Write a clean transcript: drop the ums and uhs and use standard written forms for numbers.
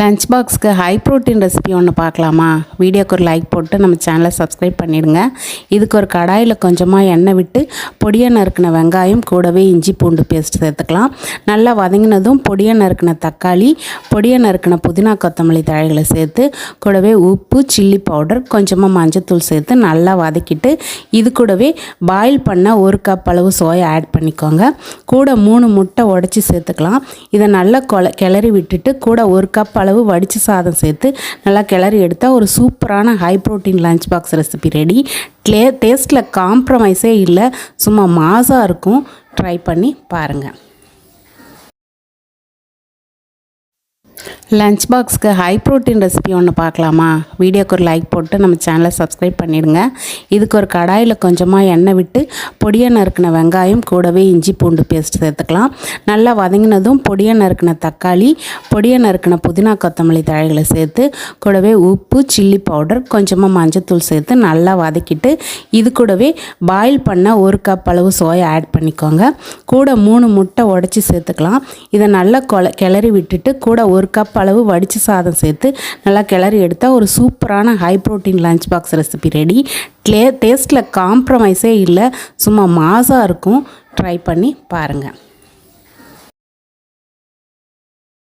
Lunch பாக்ஸ்க்கு high protein recipe ஒன்று பார்க்கலாமா? வீடியோக்கு ஒரு லைக் போட்டு நம்ம சேனலை சப்ஸ்கிரைப் பண்ணிடுங்க. இதுக்கு ஒரு கடாயில் கொஞ்சமாக எண்ணெய் விட்டு பொடியாக நறுக்கின வெங்காயம் கூடவே இஞ்சி பூண்டு பேஸ்ட் சேர்த்துக்கலாம். நல்லா வதங்கினதும் பொடியாக நறுக்கின தக்காளி, பொடியாக நறுக்கின புதினா கொத்தமல்லி தழைகளை சேர்த்து கூடவே உப்பு, சில்லி பவுடர், கொஞ்சமாக மஞ்சத்தூள் சேர்த்து நல்லா வதக்கிட்டு இது கூடவே பாயில் பண்ண 1 கப் அளவு சோயா ஆட் பண்ணிக்கோங்க. கூட 3 முட்டை உடச்சி சேர்த்துக்கலாம். இதை நல்லா கிளறி விட்டுட்டு கூட 1 கப் அளவு வடித்த சாதம் சேர்த்து நல்லா கிளறி எடுத்தால் ஒரு சூப்பரான high protein lunch box recipe ready. டேஸ்ட்டில் காம்ப்ரமைஸே இல்லை, சும்மா மாஸாக இருக்கும். ட்ரை பண்ணி பாருங்கள். லஞ்ச் பாக்ஸ்க்கு ஹை ப்ரோட்டீன் ரெசிபி ஒன்று பார்க்கலாமா? வீடியோக்கு ஒரு லைக் போட்டு நம்ம சேனலை சப்ஸ்கிரைப் பண்ணிடுங்க. இதுக்கு ஒரு கடாயில் கொஞ்சமாக எண்ணெய் விட்டு பொடியாக நறுக்கின வெங்காயம் கூடவே இஞ்சி பூண்டு பேஸ்ட் சேர்த்துக்கலாம். நல்லா வதங்கினதும் பொடியாக நறுக்கின தக்காளி, பொடியாக நறுக்கின புதினா கொத்தமல்லி தழைகளை சேர்த்து கூடவே உப்பு, சில்லி பவுடர், கொஞ்சமாக மஞ்சத்தூள் சேர்த்து நல்லா வதக்கிட்டு இது கூடவே பாயில் பண்ண 1 கப் அளவு சோயா ஆட் பண்ணிக்கோங்க. கூட 3 முட்டை உடச்சி சேர்த்துக்கலாம். இதை நல்லா கிளறி விட்டுட்டு கூட 1 கப் அளவு வடித்த சாதம் சேர்த்து நல்லா கிளறி எடுத்தால் ஒரு சூப்பரான high protein lunch box recipe ready. டேஸ்ட்டில் காம்ப்ரமைஸே இல்லை, சும்மா மாஸாக இருக்கும். ட்ரை பண்ணி பாருங்கள்.